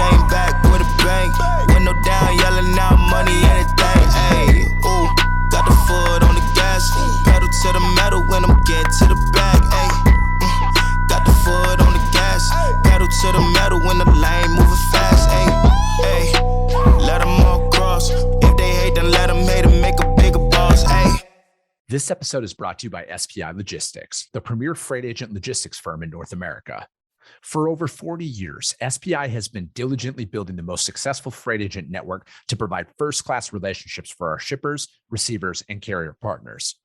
came back with a bang. Window down, yelling out money, anything. Ayy, ooh, got the foot on the gas. Pedal to the metal when I'm get to the bag. Ayy, got the foot on the gas. Pedal to the metal when the lane moving fast. Ayy, ayy, let them all cross. If they hate, then let them hate and make a bigger boss. Ayy. This episode is brought to you by SPI Logistics, the premier freight agent logistics firm in North America. For over 40 years, SPI has been diligently building the most successful freight agent network to provide first-class relationships for our shippers, receivers, and carrier partners.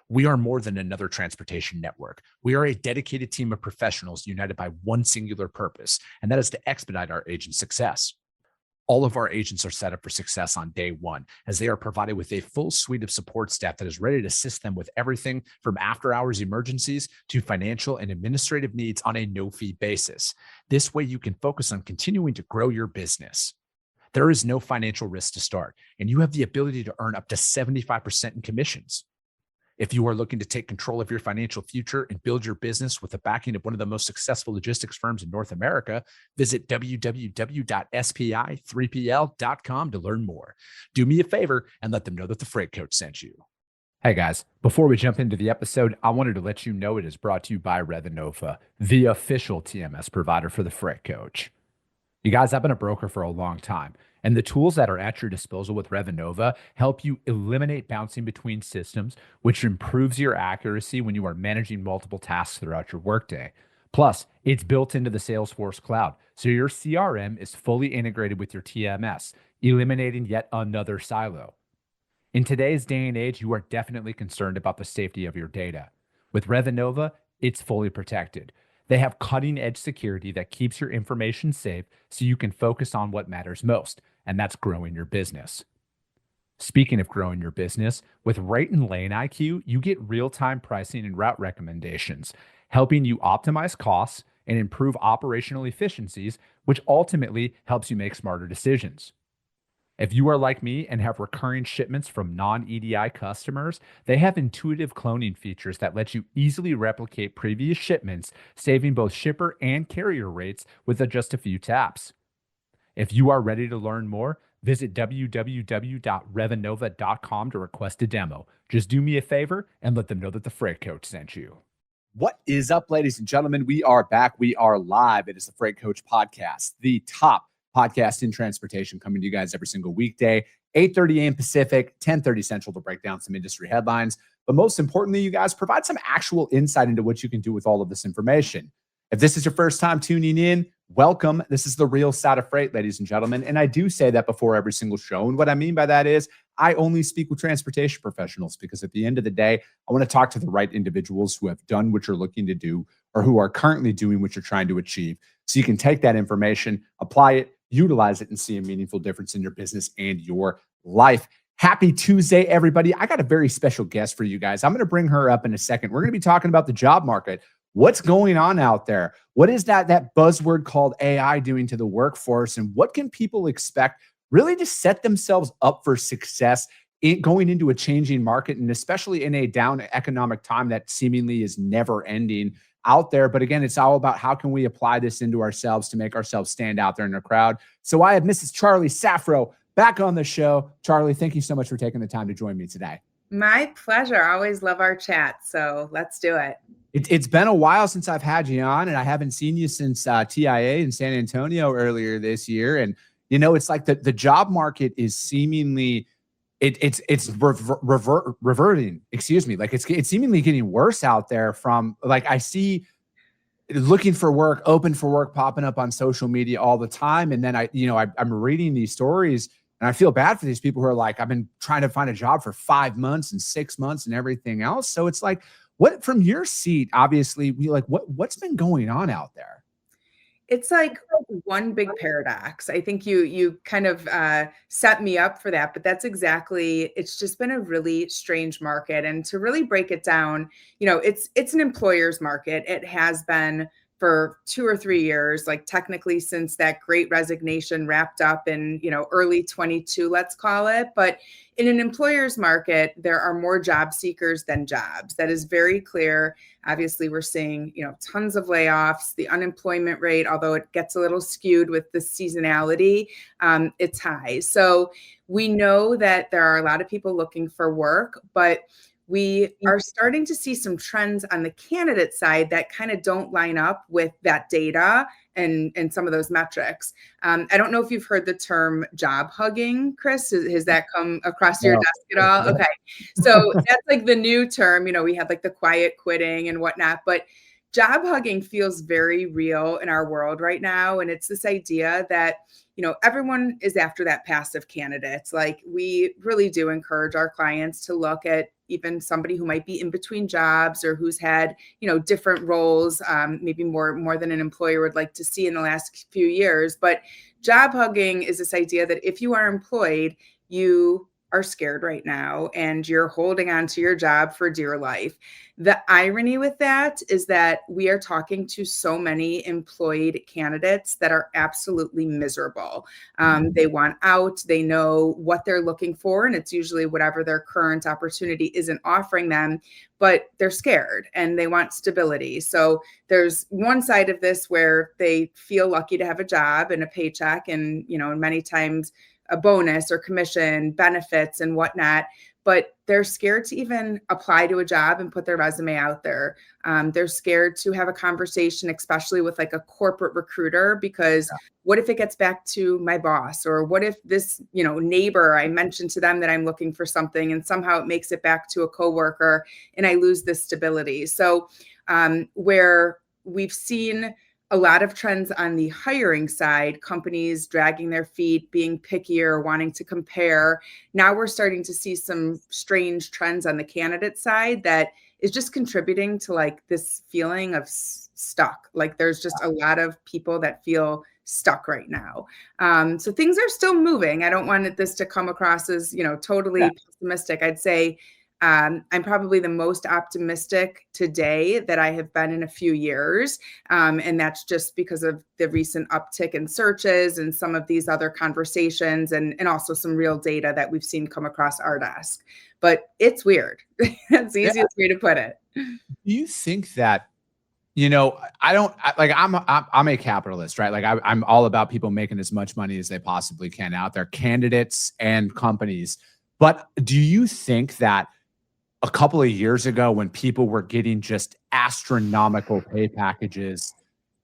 We are more than another transportation network. We are a dedicated team of professionals united by one singular purpose, and that is to expedite our agents' success. All of our agents are set up for success on day one, as they are provided with a full suite of support staff that is ready to assist them with everything from after-hours emergencies to financial and administrative needs on a no-fee basis. This way, you can focus on continuing to grow your business. There is no financial risk to start, and you have the ability to earn up to 75% in commissions. If you are looking to take control of your financial future and build your business with the backing of one of the most successful logistics firms in North America, visit www.spi3pl.com to learn more. Do me a favor and let them know that the Freight Coach sent you. Hey guys, before we jump into the episode, I wanted to let you know it is brought to you by Revenova, the official TMS provider for the Freight Coach. You guys, I've been a broker for a long time, and the tools that are at your disposal with Revenova help you eliminate bouncing between systems, which improves your accuracy when you are managing multiple tasks throughout your workday. Plus, it's built into the Salesforce cloud, so your CRM is fully integrated with your TMS, eliminating yet another silo. In today's day and age, you are definitely concerned about the safety of your data. With Revenova, it's fully protected. They have cutting-edge security that keeps your information safe so you can focus on what matters most, and that's growing your business. Speaking of growing your business, with Rate and Lane IQ, you get real-time pricing and route recommendations, helping you optimize costs and improve operational efficiencies, which ultimately helps you make smarter decisions. If you are like me and have recurring shipments from non-EDI customers, they have intuitive cloning features that let you easily replicate previous shipments, saving both shipper and carrier rates with just a few taps. If you are ready to learn more, visit www.revenova.com to request a demo. Just do me a favor and let them know that the Freight Coach sent you. What is up, ladies and gentlemen? We are back. We are live. It is the Freight Coach Podcast, the top podcast in transportation, coming to you guys every single weekday, 8:30 a.m. Pacific, 10:30 Central, to break down some industry headlines. But most importantly, you guys provide some actual insight into what you can do with all of this information. If this is your first time tuning in, welcome. This is the real side of freight, ladies and gentlemen. And I do say that before every single show. And what I mean by that is I only speak with transportation professionals, because at the end of the day, I want to talk to the right individuals who have done what you're looking to do or who are currently doing what you're trying to achieve. So you can take that information, apply it, utilize it, and see a meaningful difference in your business and your life. Happy Tuesday, everybody. I got a very special guest for you guys. I'm going to bring her up in a second. We're going to be talking about the job market. What's going on out there? What is that buzzword called AI doing to the workforce? And what can people expect really to set themselves up for success going into a changing market, and especially in a down economic time that seemingly is never ending out there? But again, it's all about how can we apply this into ourselves to make ourselves stand out there in the crowd. So I have Mrs. Charlie Saffro back on the show. Charlie, thank you so much for taking the time to join me today. My pleasure. I always love our chat. So let's do it. It's been a while since I've had you on, and I haven't seen you since TIA in San Antonio earlier this year. And, you know, it's like the job market is seemingly it's reverting, excuse me. Like it's seemingly getting worse out there. From like, I see looking for work, open for work popping up on social media all the time. And then I'm reading these stories and I feel bad for these people who are like, I've been trying to find a job for 5 months and 6 months and everything else. So it's like, what, from your seat, obviously, what's been going on out there? It's like one big paradox. I think you kind of set me up for that, but that's exactly, it's just been a really strange market. And to really break it down, you know, it's an employer's market. It has been for 2 or 3 years, like technically since that great resignation wrapped up in, early 22, let's call it. But in an employer's market, there are more job seekers than jobs. That is very clear. Obviously, we're seeing, tons of layoffs. The unemployment rate, although it gets a little skewed with the seasonality, it's high. So we know that there are a lot of people looking for work, but we are starting to see some trends on the candidate side that kind of don't line up with that data and some of those metrics. I don't know if you've heard the term job hugging, Chris. Has that come across your desk at all? Okay. So that's like the new term. We had like the quiet quitting and whatnot, but job hugging feels very real in our world right now. And it's this idea that everyone is after that passive candidates. Like, we really do encourage our clients to look at even somebody who might be in between jobs or who's had, different roles, maybe more than an employer would like to see in the last few years. But job hugging is this idea that if you are employed, you are scared right now and you're holding on to your job for dear life. The irony with that is that we are talking to so many employed candidates that are absolutely miserable. They want out, they know what they're looking for, and it's usually whatever their current opportunity isn't offering them, but they're scared and they want stability. So there's one side of this where they feel lucky to have a job and a paycheck and, and many times a bonus or commission, benefits and whatnot, but they're scared to even apply to a job and put their resume out there. They're scared to have a conversation, especially with like a corporate recruiter, because what if it gets back to my boss? Or what if this, neighbor, I mentioned to them that I'm looking for something and somehow it makes it back to a coworker and I lose this stability. So where we've seen a lot of trends on the hiring side, companies dragging their feet, being pickier, wanting to compare. Now we're starting to see some strange trends on the candidate side that is just contributing to like this feeling of stuck. Like, there's just a lot of people that feel stuck right now. So things are still moving. I don't want this to come across as, totally pessimistic. I'd say I'm probably the most optimistic today that I have been in a few years. And that's just because of the recent uptick in searches and some of these other conversations and also some real data that we've seen come across our desk. But it's weird. That's the easiest way to put it. Do you think that, I'm a capitalist, right? Like, I'm all about people making as much money as they possibly can out there, candidates and companies. But do you think that a couple of years ago, when people were getting just astronomical pay packages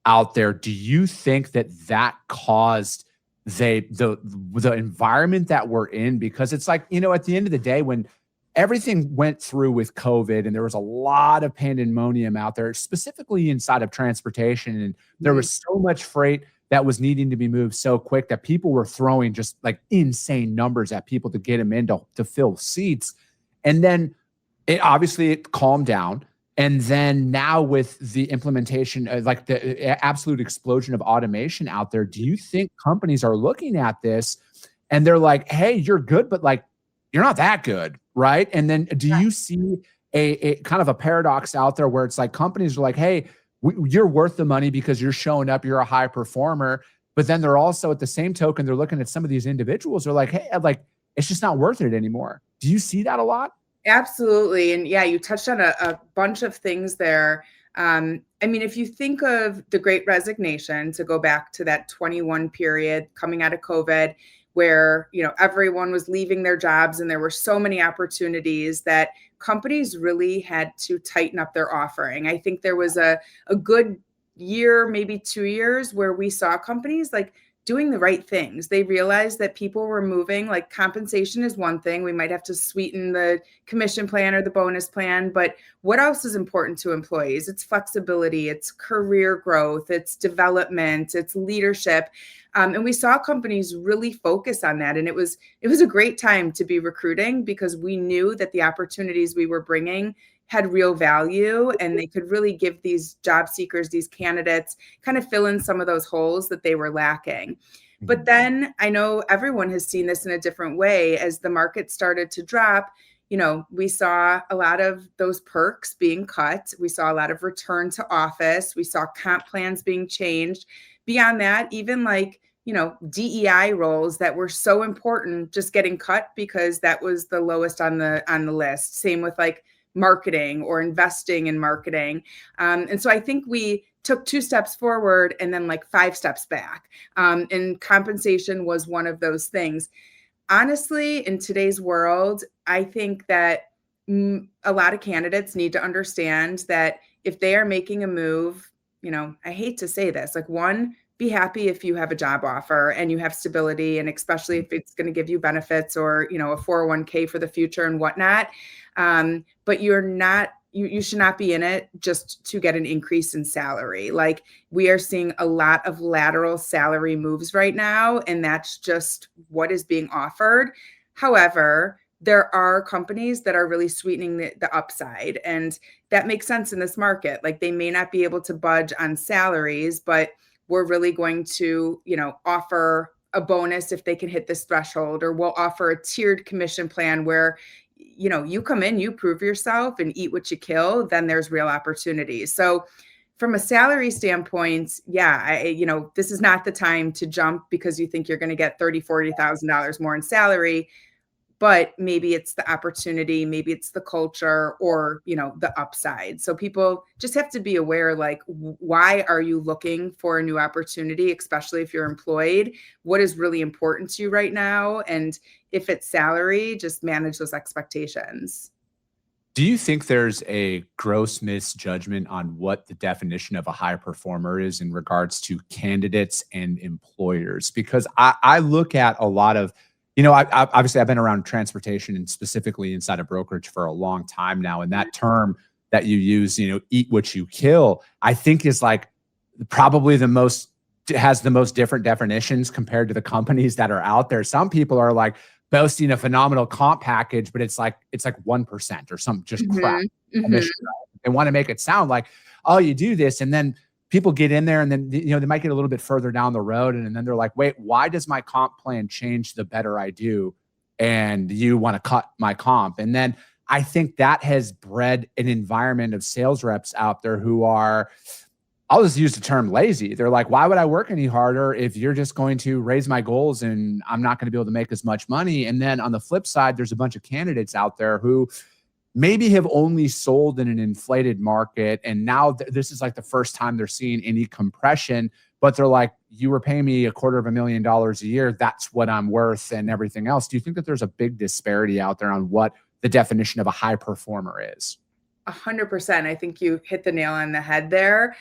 out there, do you think that caused the environment that we're in? Because it's like, at the end of the day, when everything went through with COVID and there was a lot of pandemonium out there, specifically inside of transportation, and there was so much freight that was needing to be moved so quick that people were throwing just like insane numbers at people to get them in to fill seats. And then it calmed down. And then now with the implementation, like the absolute explosion of automation out there, do you think companies are looking at this and they're like, hey, you're good, but like, you're not that good, right? And then do you see a kind of a paradox out there where it's like companies are like, hey, you're worth the money because you're showing up, you're a high performer. But then they're also, at the same token, they're looking at some of these individuals, they're like, hey, like, it's just not worth it anymore. Do you see that a lot? Absolutely. And yeah, you touched on a bunch of things there. If you think of the Great Resignation, to go back to that 21 period coming out of COVID, where, everyone was leaving their jobs and there were so many opportunities that companies really had to tighten up their offering. I think there was a good year, maybe 2 years, where we saw companies like doing the right things. They realized that people were moving. Like, compensation is one thing. We might have to sweeten the commission plan or the bonus plan, but what else is important to employees? It's flexibility, it's career growth, it's development, it's leadership. And we saw companies really focus on that. And it was a great time to be recruiting, because we knew that the opportunities we were bringing had real value and they could really give these job seekers, these candidates, kind of fill in some of those holes that they were lacking. But then I know everyone has seen this in a different way. As the market started to drop, we saw a lot of those perks being cut. We saw a lot of return to office. We saw comp plans being changed. Beyond that, even like, DEI roles that were so important just getting cut because that was the lowest on the list. Same with like marketing or investing in marketing. And so I think we took 2 steps forward and then like 5 steps back. And compensation was one of those things. Honestly, in today's world, I think that a lot of candidates need to understand that if they are making a move, I hate to say this, like, one, be happy if you have a job offer and you have stability, and especially if it's going to give you benefits or, a 401k for the future and whatnot. But you should not be in it just to get an increase in salary. Like, we are seeing a lot of lateral salary moves right now, and that's just what is being offered. However, there are companies that are really sweetening the upside, and that makes sense in this market. Like, they may not be able to budge on salaries, but we're really going to, offer a bonus if they can hit this threshold, or we'll offer a tiered commission plan where, you come in, you prove yourself and eat what you kill, then there's real opportunities. So from a salary standpoint, this is not the time to jump because you think you're going to get $30,000, $40,000 more in salary. But maybe it's the opportunity, maybe it's the culture, or, the upside. So people just have to be aware, like, why are you looking for a new opportunity, especially if you're employed? What is really important to you right now? And if it's salary, just manage those expectations. Do you think there's a gross misjudgment on what the definition of a high performer is in regards to candidates and employers? Because I look at a lot of, obviously I've been around transportation and specifically inside of brokerage for a long time now. And that term that you use, eat what you kill, I think is like probably has the most different definitions compared to the companies that are out there. Some people are like boasting a phenomenal comp package, but it's like 1% or some just crap. They want to make it sound like, oh, you do this. And then people get in there and then, they might get a little bit further down the road. And then they're like, wait, why does my comp plan change the better I do? And you want to cut my comp. And then I think that has bred an environment of sales reps out there who are, I'll just use the term lazy. They're like, why would I work any harder if you're just going to raise my goals and I'm not going to be able to make as much money? And then on the flip side, there's a bunch of candidates out there who maybe have only sold in an inflated market. And now this is like the first time they're seeing any compression, but they're like, you were paying me $250,000 a year. That's what I'm worth and everything else. Do you think that there's a big disparity out there on what the definition of a high performer is? 100%. I think you hit the nail on the head there.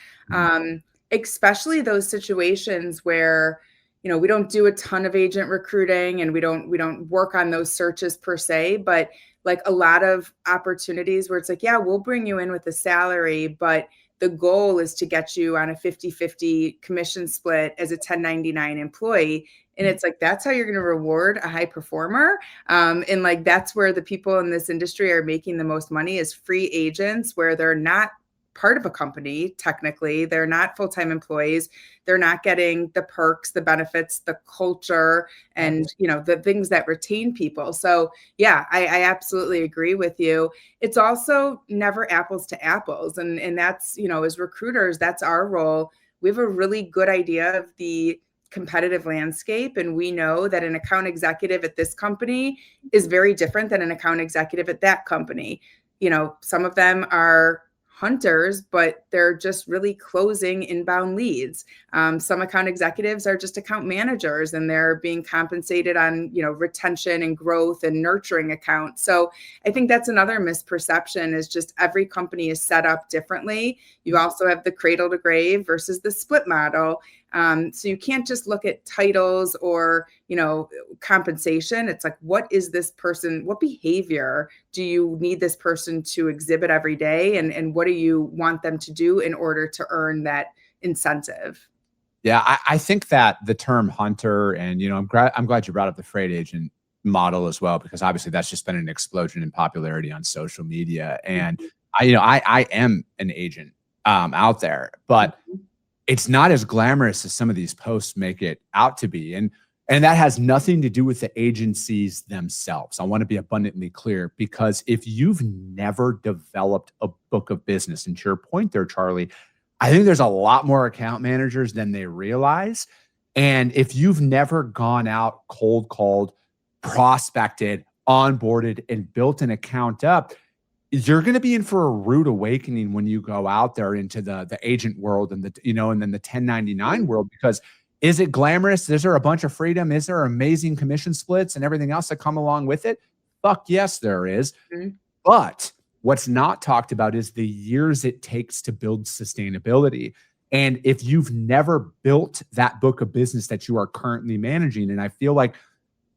Especially those situations where, we don't do a ton of agent recruiting and we don't work on those searches per se, but like a lot of opportunities where it's like, yeah, we'll bring you in with a salary, but the goal is to get you on a 50-50 commission split as a 1099 employee. And it's like, that's how you're going to reward a high performer. And like, that's where the people in this industry are making the most money, is free agents, where they're not part of a company. Technically, they're not full-time employees. They're not getting the perks, the benefits, the culture, and, the things that retain people. So yeah, I absolutely agree with you. It's also never apples to apples. And that's, as recruiters, that's our role. We have a really good idea of the competitive landscape. And we know that an account executive at this company is very different than an account executive at that company. Some of them are hunters, but they're just really closing inbound leads. Some account executives are just account managers and they're being compensated on, retention and growth and nurturing accounts. So I think that's another misperception, is just every company is set up differently. You also have the cradle to grave versus the split model. So you can't just look at titles or, compensation. It's like, what is this person? What behavior do you need this person to exhibit every day? And what do you want them to do in order to earn that incentive? Yeah, I think that the term hunter, and, I'm glad you brought up the freight agent model as well, because obviously that's just been an explosion in popularity on social media. And I am an agent out there, but it's not as glamorous as some of these posts make it out to be. And And that has nothing to do with the agencies themselves. I want to be abundantly clear, because if you've never developed a book of business, and to your point there, Charlie, I think there's a lot more account managers than they realize. And if you've never gone out, cold called, prospected, onboarded, and built an account up, you're going to be in for a rude awakening when you go out there into the agent world and and then the 1099 world, because is it glamorous? Is there a bunch of freedom? Is there amazing commission splits and everything else that come along with it? Fuck yes, there is. Mm-hmm. But what's not talked about is the years it takes to build sustainability. And if you've never built that book of business that you are currently managing, and I feel like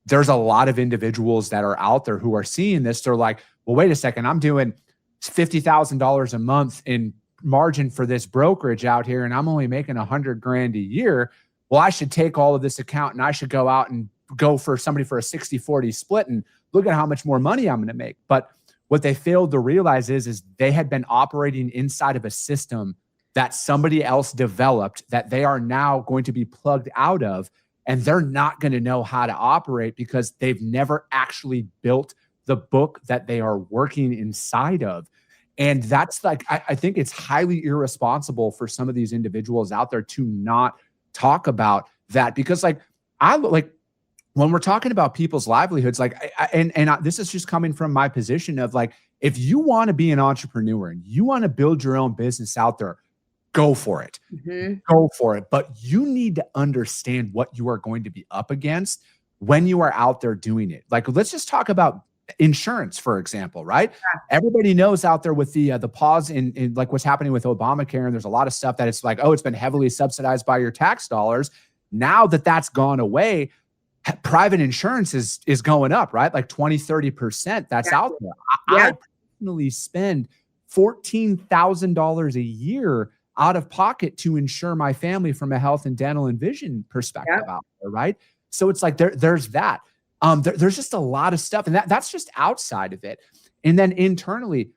there's a lot of individuals that are out there who are seeing this, they're like, well, wait a second, I'm doing $50,000 a month in margin for this brokerage out here, and I'm only making $100,000 a year. Well, I should take all of this account and I should go out and go for somebody for a 60-40 split and look at how much more money I'm going to make. But what they failed to realize is they had been operating inside of a system that somebody else developed that they are now going to be plugged out of, and they're not going to know how to operate because they've never actually built the book that they are working inside of. And that's like, I think it's highly irresponsible for some of these individuals out there to not talk about that, because when we're talking about people's livelihoods, this is just coming from my position of like, if you want to be an entrepreneur and you want to build your own business out there, go for it. Mm-hmm. Go for it. But you need to understand what you are going to be up against when you are out there doing it. Like, let's just talk about insurance, for example, right? Yeah. Everybody knows out there with the pause in like what's happening with Obamacare, and there's a lot of stuff that it's like, oh, it's been heavily subsidized by your tax dollars. Now that that's gone away, private insurance is going up, right? Like 20-30% that's out there. I personally spend $14,000 a year out of pocket to insure my family from a health and dental and vision perspective out there, right? So it's like there's that. There's just a lot of stuff, and that's just outside of it. And then internally,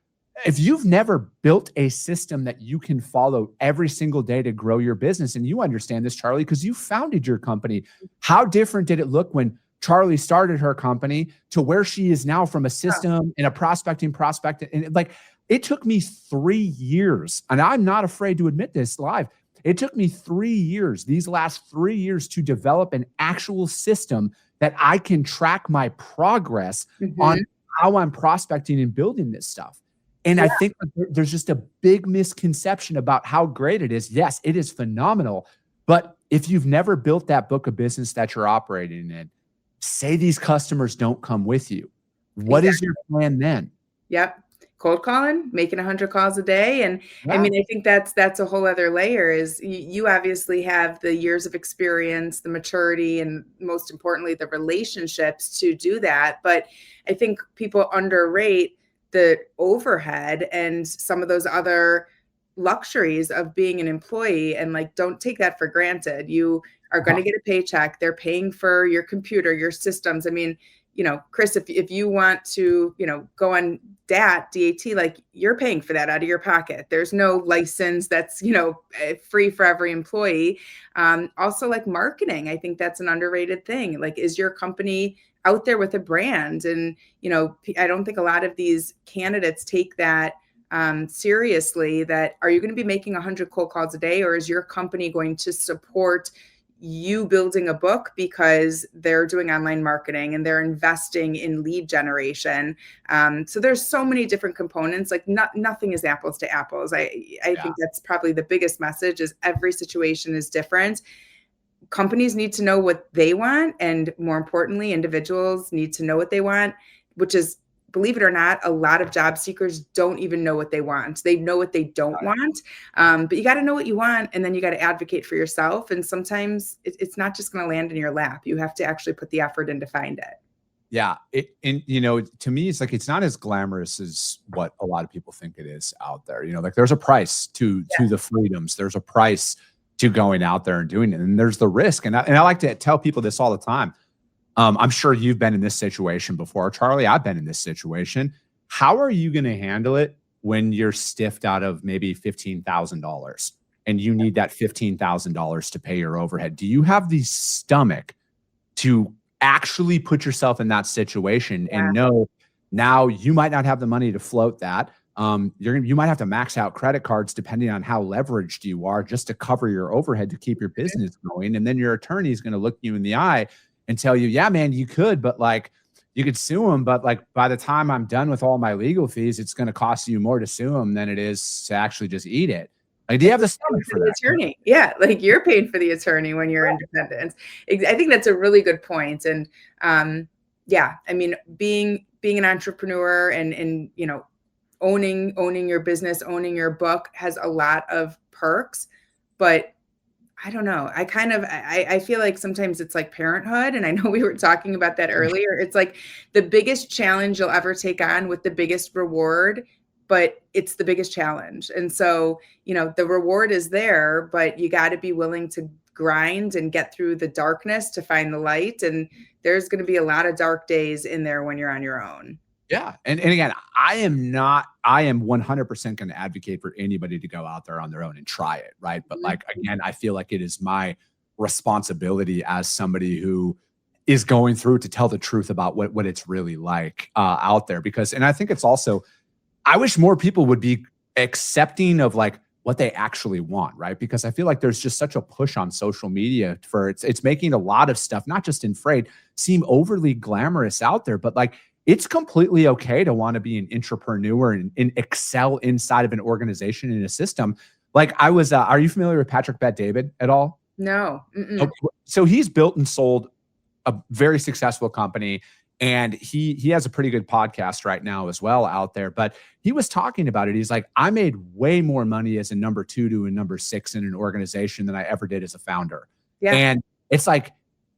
if you've never built a system that you can follow every single day to grow your business, and you understand this, Charlie, because you founded your company, how different did it look when Charlie started her company to where she is now from a system and a prospect? And like, it took me 3 years, and I'm not afraid to admit this live. It took me 3 years, these last 3 years, to develop an actual system that I can track my progress on how I'm prospecting and building this stuff. And I think there's just a big misconception about how great it is. Yes, it is phenomenal. But if you've never built that book of business that you're operating in, say these customers don't come with you. What is your plan then? Yep. Cold calling, making 100 calls a day. And I mean, I think that's a whole other layer. Is you obviously have the years of experience, the maturity, and most importantly, the relationships to do that. But I think people underrate the overhead and some of those other luxuries of being an employee, and like, don't take that for granted. You are going to get a paycheck. They're paying for your computer, your systems. I mean, Chris, if you want to, go on DAT, like, you're paying for that out of your pocket. There's no license that's, free for every employee. Also, like, marketing, I think that's an underrated thing. Like, is your company out there with a brand? And, I don't think a lot of these candidates take that seriously. That, are you going to be making 100 cold calls a day, or is your company going to support you building a book because they're doing online marketing and they're investing in lead generation? So there's so many different components. Like, nothing is apples to apples. I think that's probably the biggest message, is every situation is different. Companies need to know what they want, and more importantly, individuals need to know what they want, which is, believe it or not, a lot of job seekers don't even know what they want. They know what they don't want, but you got to know what you want, and then you got to advocate for yourself. And sometimes it's not just going to land in your lap. You have to actually put the effort in to find it. Yeah. To me, it's like, it's not as glamorous as what a lot of people think it is out there. Like, there's a price to the freedoms. There's a price to going out there and doing it. And there's the risk. And I like to tell people this all the time. I'm sure you've been in this situation before, Charlie. I've been in this situation. How are you going to handle it when you're stiffed out of maybe $15,000 and you need that $15,000 to pay your overhead? Do you have the stomach to actually put yourself in that situation Yeah. and know now you might not have the money to float that. You might have to max out credit cards depending on how leveraged you are just to cover your overhead to keep your business going. And then your attorney is going to look you in the eye and tell you, yeah, man, you could, but like you could sue him. But like by the time I'm done with all my legal fees, it's going to cost you more to sue him than it is to actually just eat it. Like, do you have the stomach for the that? attorney? Yeah, like you're paying for the attorney when you're independent. I think that's a really good point. And yeah, I mean, being an entrepreneur and you know, owning your business, owning your book has a lot of perks, but I don't know. I feel like sometimes it's like parenthood. And I know we were talking about that earlier. It's like the biggest challenge you'll ever take on with the biggest reward, but it's the biggest challenge. And so, you know, the reward is there, but you got to be willing to grind and get through the darkness to find the light. And there's going to be a lot of dark days in there when you're on your own. Yeah. And again, I am 100% going to advocate for anybody to go out there on their own and try it. Right. But like, again, I feel like it is my responsibility as somebody who is going through to tell the truth about what it's really like out there. Because, and I think it's also, I wish more people would be accepting of like what they actually want. Right. Because I feel like there's just such a push on social media for it's making a lot of stuff, not just in freight, seem overly glamorous out there, but like, it's completely okay to want to be an entrepreneur and excel inside of an organization in a system. Like I was, are you familiar with Patrick Bet-David at all? No. Okay. So he's built and sold a very successful company, and he has a pretty good podcast right now as well out there. But he was talking about it. He's like, I made way more money as a number 2 to a number 6 in an organization than I ever did as a founder. Yeah. And it's like,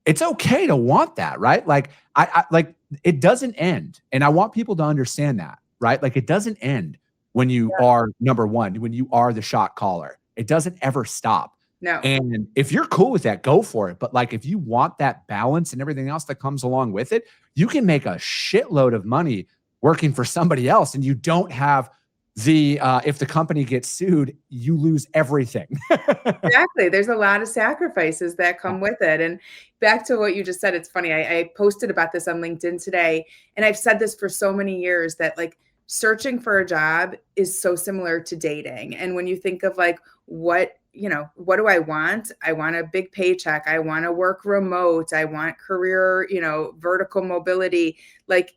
it's okay to want that, right? Like I like it doesn't end. And I want people to understand that, right? Like it doesn't end when you are number 1, when you are the shot caller. It doesn't ever stop. No. And if you're cool with that, go for it. But like if you want that balance and everything else that comes along with it, you can make a shitload of money working for somebody else, and you don't have the if the company gets sued, you lose everything. Exactly. There's a lot of sacrifices that come with it. And back to what you just said, it's funny. I posted about this on LinkedIn today, and I've said this for so many years that like searching for a job is so similar to dating. And when you think of like what do I want? I want a big paycheck. I want to work remote. I want career, vertical mobility. Like,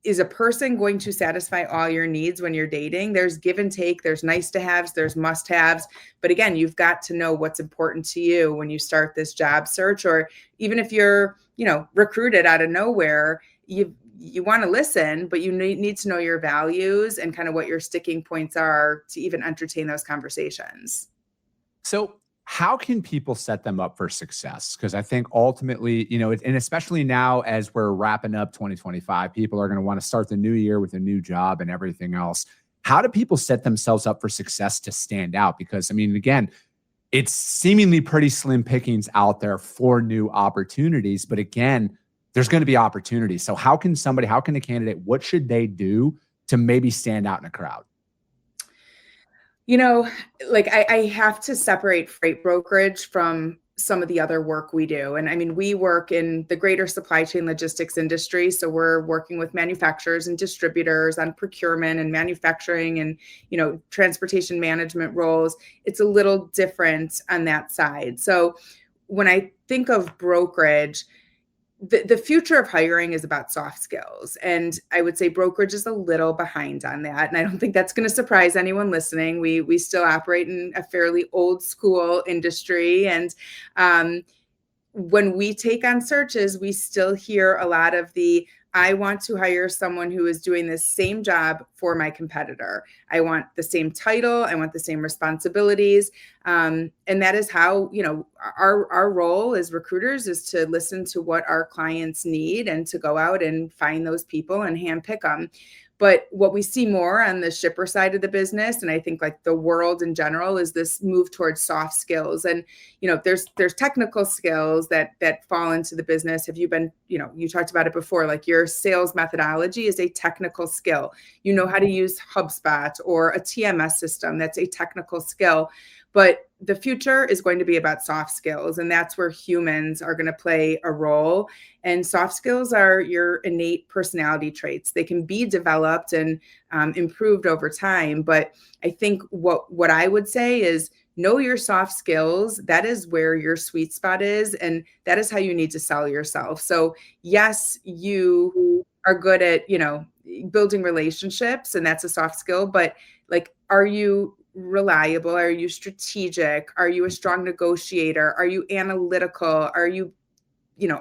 is a person going to satisfy all your needs when you're dating? There's give and take, there's nice to haves, there's must haves. But again, you've got to know what's important to you when you start this job search, or even if you're, recruited out of nowhere, you want to listen, but you need to know your values and kind of what your sticking points are to even entertain those conversations. So how can people set them up for success? Because I think ultimately, and especially now as we're wrapping up 2025, people are going to want to start the new year with a new job and everything else. How do people set themselves up for success to stand out? Because, I mean, again, it's seemingly pretty slim pickings out there for new opportunities. But again, there's going to be opportunities. So how can a candidate, what should they do to maybe stand out in a crowd? Like I have to separate freight brokerage from some of the other work we do. And I mean, we work in the greater supply chain logistics industry. So we're working with manufacturers and distributors on procurement and manufacturing and, transportation management roles. It's a little different on that side. So when I think of brokerage, the future of hiring is about soft skills. And I would say brokerage is a little behind on that. And I don't think that's going to surprise anyone listening. We still operate in a fairly old school industry. And when we take on searches, we still hear a lot of I want to hire someone who is doing the same job for my competitor. I want the same title. I want the same responsibilities. And that is how, our role as recruiters is to listen to what our clients need and to go out and find those people and handpick them. But what we see more on the shipper side of the business, and I think like the world in general, is this move towards soft skills. And, there's technical skills that fall into the business. Have you been, you talked about it before, like your sales methodology is a technical skill. You know how to use HubSpot or a TMS system. That's a technical skill. But the future is going to be about soft skills, and that's where humans are going to play a role. And soft skills are your innate personality traits. They can be developed and improved over time. But I think what I would say is know your soft skills. That is where your sweet spot is, and that is how you need to sell yourself. So yes, you are good at, building relationships, and that's a soft skill, but like, are you reliable? Are you strategic? Are you a strong negotiator? Are you analytical? Are you,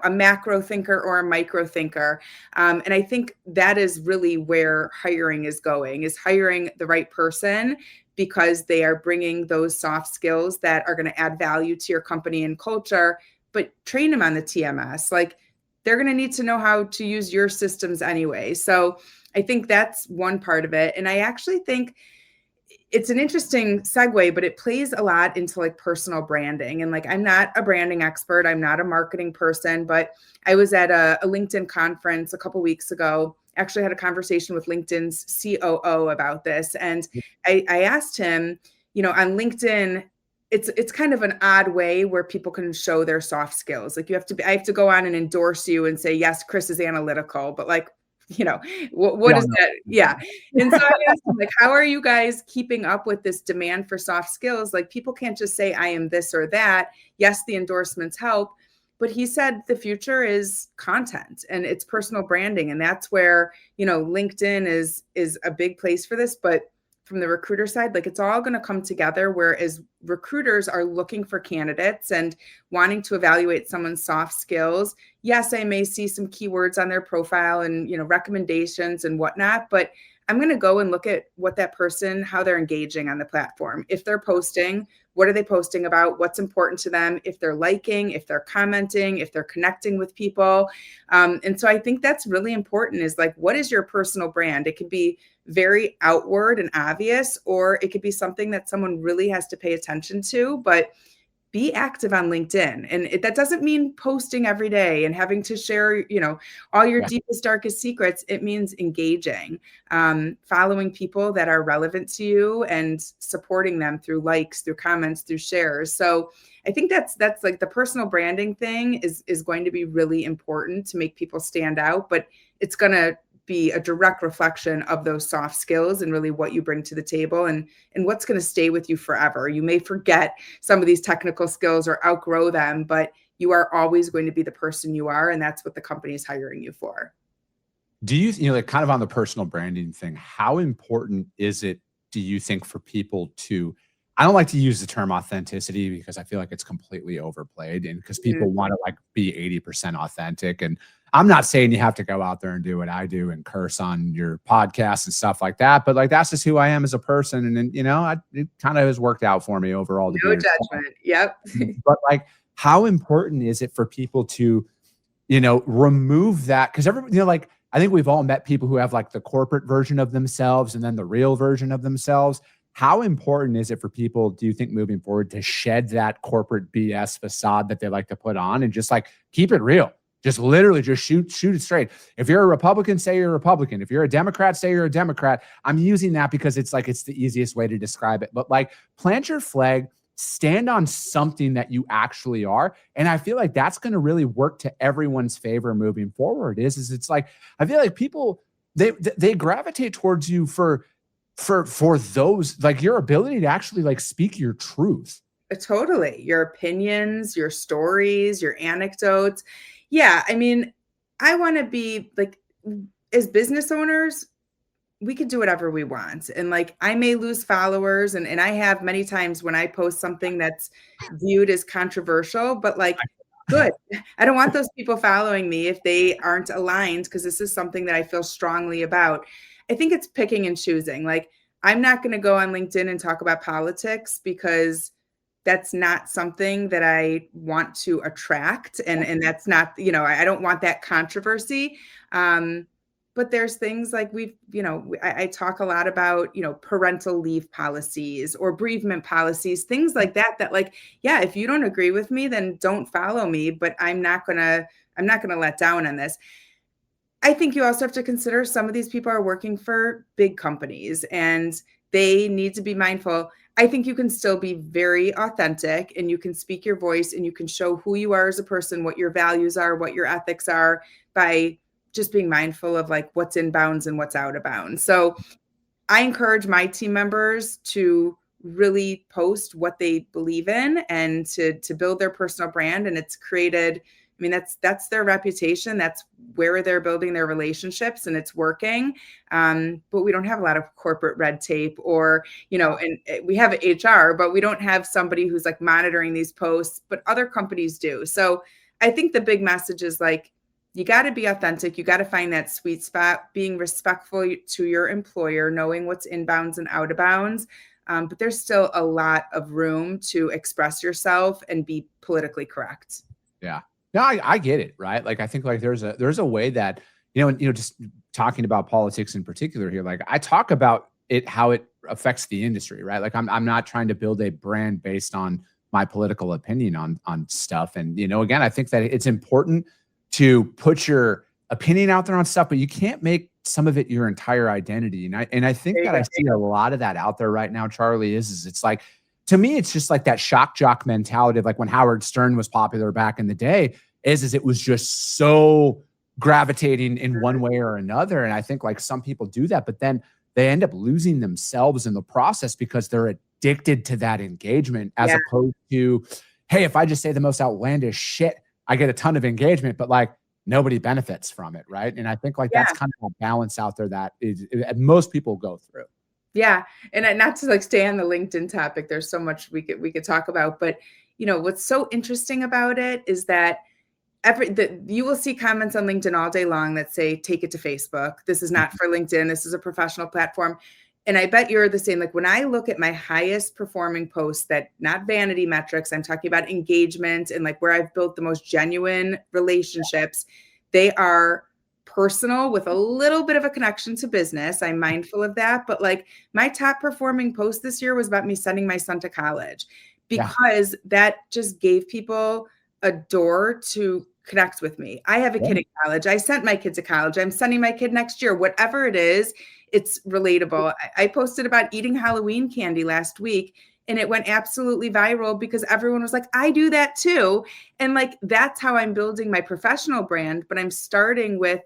a macro thinker or a micro thinker? And I think that is really where hiring is going, is hiring the right person, because they are bringing those soft skills that are going to add value to your company and culture, but train them on the TMS. Like, they're going to need to know how to use your systems anyway. So I think that's one part of it. And I actually think it's an interesting segue, but it plays a lot into like personal branding. And like, I'm not a branding expert. I'm not a marketing person, but I was at a LinkedIn conference a couple weeks ago, actually had a conversation with LinkedIn's COO about this. And I asked him, on LinkedIn, it's kind of an odd way where people can show their soft skills. Like, I have to go on and endorse you and say, yes, Chris is analytical, but like, what is that? Yeah. And so I asked him, like, how are you guys keeping up with this demand for soft skills? Like, people can't just say, I am this or that. Yes, the endorsements help, but he said the future is content and it's personal branding. And that's where, LinkedIn is a big place for this. But from the recruiter side, like, it's all going to come together, whereas recruiters are looking for candidates and wanting to evaluate someone's soft skills. Yes, I may see some keywords on their profile and, recommendations and whatnot, but I'm going to go and look at what that person, how they're engaging on the platform. If they're posting, what are they posting about? What's important to them? If they're liking, if they're commenting, if they're connecting with people. And so I think that's really important, is like, what is your personal brand? It could be very outward and obvious, or it could be something that someone really has to pay attention to, but be active on LinkedIn. And that doesn't mean posting every day and having to share, all your deepest, darkest secrets. It means engaging, following people that are relevant to you and supporting them through likes, through comments, through shares. So I think that's like the personal branding thing is going to be really important to make people stand out, but it's going to be a direct reflection of those soft skills and really what you bring to the table and what's going to stay with you forever. You may forget some of these technical skills or outgrow them, but you are always going to be the person you are. And that's what the company is hiring you for. Do you, like, kind of on the personal branding thing, how important is it, do you think, for people to, I don't like to use the term authenticity because I feel like it's completely overplayed, and because people want to like be 80% authentic. And I'm not saying you have to go out there and do what I do and curse on your podcast and stuff like that, but like, that's just who I am as a person. And then, it kind of has worked out for me overall. No judgment. Yep. But like, how important is it for people to, remove that? Because everybody, like, I think we've all met people who have like the corporate version of themselves and then the real version of themselves. How important is it for people, do you think, moving forward, to shed that corporate BS facade that they like to put on and just like keep it real? Just literally just shoot it straight. If you're a Republican, say you're a Republican. If you're a Democrat, say you're a Democrat. I'm using that because it's the easiest way to describe it. But like, plant your flag, stand on something that you actually are. And I feel like that's going to really work to everyone's favor moving forward. Is it's like, I feel like people, they gravitate towards you for those, like, your ability to actually like speak your truth. Totally. Your opinions, your stories, your anecdotes. Yeah. I mean, I want to be like, as business owners, we could do whatever we want. And like, I may lose followers, and I have many times when I post something that's viewed as controversial, but like, good. I don't want those people following me if they aren't aligned, because this is something that I feel strongly about. I think it's picking and choosing. Like, I'm not going to go on LinkedIn and talk about politics because that's not something that I want to attract. And that's not, I don't want that controversy. But there's things like I talk a lot about, parental leave policies or bereavement policies, things like that, like, yeah, if you don't agree with me, then don't follow me, but I'm not going to let down on this. I think you also have to consider some of these people are working for big companies and they need to be mindful. I think you can still be very authentic and you can speak your voice and you can show who you are as a person, what your values are, what your ethics are, by just being mindful of like what's in bounds and what's out of bounds. So I encourage my team members to really post what they believe in and to build their personal brand. And it's created, I mean, that's their reputation. That's where they're building their relationships and it's working. But we don't have a lot of corporate red tape or, and we have HR, but we don't have somebody who's like monitoring these posts, but other companies do. So I think the big message is like, you got to be authentic. You got to find that sweet spot, being respectful to your employer, knowing what's inbounds and out of bounds. But there's still a lot of room to express yourself and be politically correct. Yeah. No, I get it. Right. Like, I think like there's a way that, just talking about politics in particular here, like I talk about it, how it affects the industry, right? Like I'm not trying to build a brand based on my political opinion on stuff. And, again, I think that it's important to put your opinion out there on stuff, but you can't make some of it your entire identity. And I think that I see a lot of that out there right now, Charlie, is it's like, to me, it's just like that shock jock mentality of like when Howard Stern was popular back in the day, is it was just so gravitating in one way or another. And I think like some people do that, but then they end up losing themselves in the process because they're addicted to that engagement as opposed to, hey, if I just say the most outlandish shit, I get a ton of engagement, but like nobody benefits from it. Right. And I think like that's kind of a balance out there that most people go through. Yeah. And not to like stay on the LinkedIn topic, there's so much we could talk about, but what's so interesting about it is that you will see comments on LinkedIn all day long that say, take it to Facebook. This is not for LinkedIn. This is a professional platform. And I bet you're the same. Like when I look at my highest performing posts, that not vanity metrics, I'm talking about engagement and like where I've built the most genuine relationships, they are personal with a little bit of a connection to business. I'm mindful of that. But like my top performing post this year was about me sending my son to college because that just gave people a door to connect with me. I have a kid in college. I sent my kid to college. I'm sending my kid next year. Whatever it is, it's relatable. I posted about eating Halloween candy last week and it went absolutely viral because everyone was like, I do that too. And like, that's how I'm building my professional brand. But I'm starting with,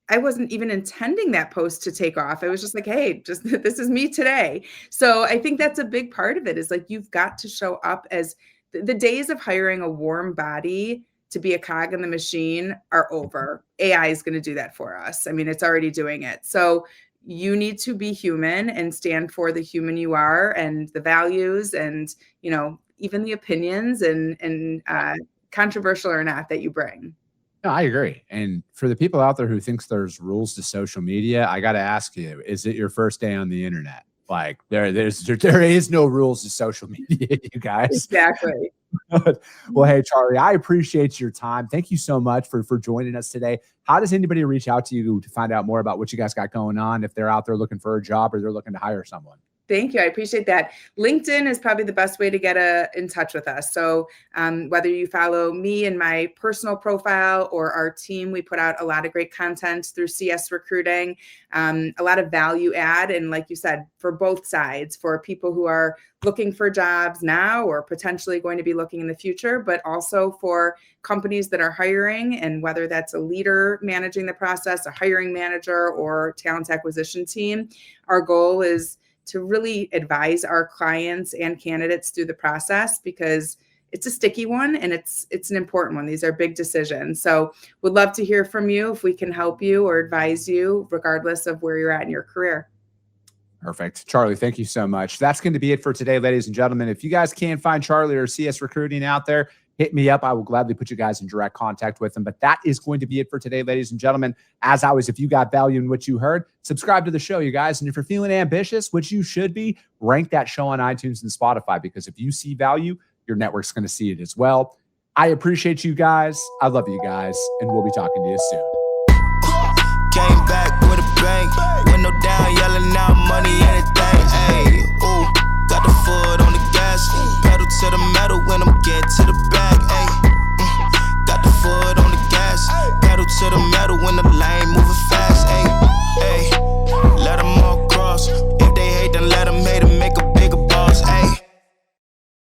I wasn't even intending that post to take off. I was just like, hey, this is me today. So I think that's a big part of it is like, you've got to show up as the days of hiring a warm body to be a cog in the machine are over. AI is going to do that for us. I mean, it's already doing it. So you need to be human and stand for the human you are and the values and, even the opinions and controversial or not that you bring. No, I agree. And for the people out there who thinks there's rules to social media, I got to ask you, is it your first day on the internet? Like there is no rules to social media, you guys. Exactly. Well, hey, Charlie, I appreciate your time. Thank you so much for joining us today. How does anybody reach out to you to find out more about what you guys got going on if they're out there looking for a job or they're looking to hire someone? Thank you. I appreciate that. LinkedIn is probably the best way to get in touch with us. So whether you follow me and my personal profile or our team, we put out a lot of great content through CS Recruiting, a lot of value add. And like you said, for both sides, for people who are looking for jobs now or potentially going to be looking in the future, but also for companies that are hiring, and whether that's a leader managing the process, a hiring manager, or talent acquisition team. Our goal is to really advise our clients and candidates through the process because it's a sticky one and it's an important one. These are big decisions. So would love to hear from you if we can help you or advise you, regardless of where you're at in your career. Perfect. Charlie, thank you so much. That's going to be it for today, ladies and gentlemen. If you guys can't find Charlie or CS Recruiting out there, hit me up. I will gladly put you guys in direct contact with them. But that is going to be it for today, ladies and gentlemen. As always, if you got value in what you heard, subscribe to the show, you guys. And if you're feeling ambitious, which you should be, rank that show on iTunes and Spotify, because if you see value, your network's going to see it as well. I appreciate you guys. I love you guys. And we'll be talking to you soon. Came back with a bang. Window down, yelling out money, anything. Hey, ooh, got the foot on the gas. Pedal to the metal when I'm get to the